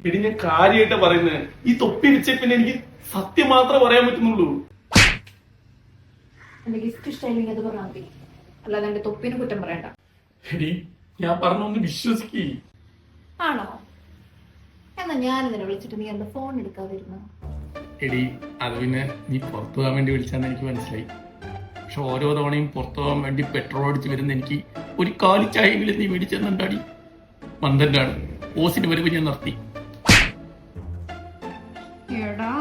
എടി ഞാൻ കാര്യമായിട്ട് പറയുന്നത്, ഈ തൊപ്പി വെച്ച പിന്നെ എനിക്ക് സത്യം മാത്രമേ പറയാൻ പറ്റുന്നുള്ളൂ. എന്റെ ഗിഫ്റ്റ് ഇഷ്ടമില്ലെങ്കിൽ അത് പറഞ്ഞാൽ മതി, അല്ലാതെ എന്റെ തൊപ്പിന് കുറ്റം പറയണ്ട. എടി ഞാൻ പറഞ്ഞൊന്ന് വിശ്വസിക്കേ. ആണോ? എന്നാ ഞാൻ ഇതിനെ വിളിച്ചിട്ട് നീ എന്റെ ഫോൺ എടുക്കാതിരുന്നു. എടി അത് പിന്നെ നീ പുറത്തു പോകാൻ വേണ്ടി വിളിച്ചാന്ന് എനിക്ക് മനസ്സിലായി. പക്ഷെ ഓരോ തവണയും പുറത്തു പോകാൻ വേണ്ടി പെട്രോൾ അടിച്ച് വരുന്ന എനിക്ക് ഒരു കാലി ചായയെങ്കിലും നീ മേടിച്ചെന്നുണ്ടാടി. മന്ദന്റാണ് ഓസിന് വരുമ്പോ ഞാൻ നിർത്തി. എടാ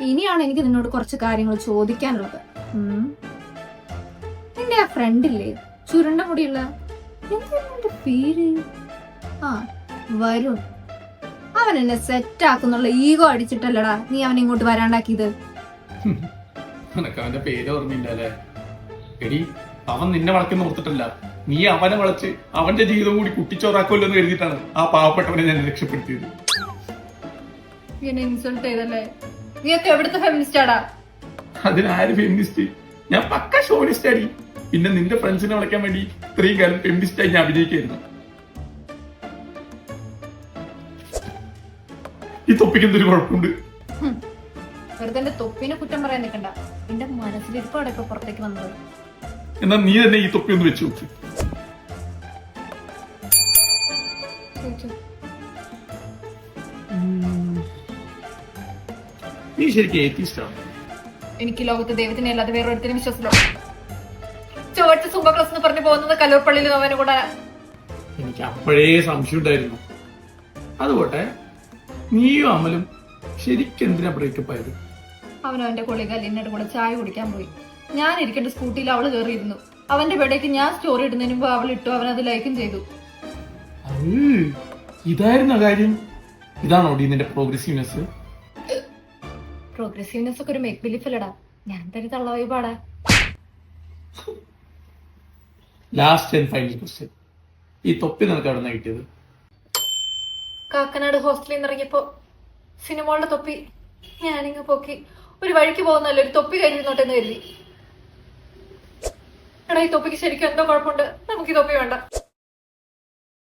ഇനിയാണ് എനിക്ക് നിന്നോട് കുറച്ച് കാര്യങ്ങൾ ചോദിക്കാനുള്ളത്. നിന്റെ ആ ഫ്രണ്ടില്ലേ, ചുരുണ്ട മുടിയുള്ള, എന്താ പേര്? ആ, വരുൺ. അവൻ എന്നെ സെറ്റ് ആക്കുന്നുള്ള ഈഗോ അടിച്ചിട്ടല്ലടാ നീ അവനെ ഇങ്ങോട്ട് വരാണ്ടാക്കിയത്. നിനക്ക് അവന്റെ പേര് ഓർമ്മയില്ല അല്ലേ? എടി അവൻ നിന്നെ വളയ്ക്കുന്ന ഓർത്തിട്ടല്ല, നീ അവനെ വളച്ച് അവന്റെ ജീവിതം കൂടി കുട്ടിച്ചോറാക്കുമല്ലോ എന്ന് കരുതിയിട്ടാണ് ആ പാവപ്പെട്ടവനെ ഞാൻ രക്ഷപ്പെടുത്തിയത്. എന്നെ ഇൻസൾട്ട് ചെയ്തല്ലേ? നീ ഒക്കെ എവിടുത്തെ ഫെമിനിസ്റ്റാടാ? അതിനാര് ഫെമിനിസ്റ്റ്? ഞാൻ പക്ക ഷോണിസ്റ്റ് അടി. പിന്നെ നിന്റെ ഫ്രണ്ട്സിനെ വിളിക്കാൻ വേണ്ടി ഇത്രയും കാലം ഫെമിനിസ്റ്റായി ഞാൻ അഭിനയിക്കായിരുന്നു. ഈ തൊപ്പിക്ക് എന്തൊരു കുഴപ്പമുണ്ട്? വെറുതെ എന്റെ തൊപ്പിനെ കുറ്റം പറയാൻ നിൽക്കണ്ട. എന്റെ മനസ്സിലിരിപ്പാടെ ഇപ്പൊ പുറത്തേക്ക് വന്നത്. എന്നാ നീ തന്നെ ഈ തൊപ്പി ഒന്ന് വെച്ചു നോക്ക്. നീ ശരിക്കും ഏത്തിസ്റ്റാണ്. എനിക്ക് ലോകത്ത് ദൈവത്തിനെ അല്ലാതെ വേറെ ഒരുത്തിനും വിശ്വാസമില്ല. ചുവട്ട് സുംബ ക്ലാസ് എന്ന് പറഞ്ഞു പോകുന്നത് കല്ലൂർ പള്ളിയിൽ അവനെ കൂടെ. എനിക്ക് അപ്പോഴേ സംശയം ഉണ്ടായിരുന്നു. അതുപോട്ടെ, നീയും അമലും ശരിക്കും എന്തിനാ ബ്രേക്കപ്പ് ആയത്? അവനവന്റെ കൊള്ളിക എന്നോട് കൂടെ ചായ കുടിക്കാൻ പോയി. ഞാൻ ഇരിക്കേണ്ട സ്കൂട്ടിയിൽ അവള് കയറിയിരുന്നു. അവന്റെ ബേടേക്ക് ഞാൻ സ്റ്റോറി ഇടുന്നതിന് മുമ്പ് അവൾ ഇട്ടു. അവനത് ലൈക്കും ചെയ്തു. ഇതായിരുന്ന കാര്യം. ഇതാണോ നിന്റെ പ്രോഗ്രസീവ്നെസ്? പ്രോഗ്രസീവ്നെസ് ഒക്കെ ഒരു മേക്ക് ബിലീഫ് അല്ലടാ. ഞാൻ തന്നെ തള്ളവായി പാടാ. ലാസ്റ്റ് ആൻഡ് ഫൈനൽ ക്വസ്റ്റ്യൻ, ഈ തൊപ്പി നിനക്ക് എവിടെ നിന്നാണ് കിട്ടിയത്? കാക്കനാട് ഹോസ്റ്റലിൽ നിന്ന് ഇറങ്ങിയപ്പോ സിനിമകളുടെ തൊപ്പി ഞാനിങ്ങ് പൊക്കി ഒരു വഴിക്ക് പോകുന്നല്ലോ, ഒരു തൊപ്പി കയ്യിരുന്നോട്ടെ എന്ന് കരുതി. എടാ, ഈ തൊപ്പിക്ക് ശരിക്കും എന്തോ കുഴപ്പമുണ്ട്. നമുക്ക് ഈ തൊപ്പി വേണ്ട.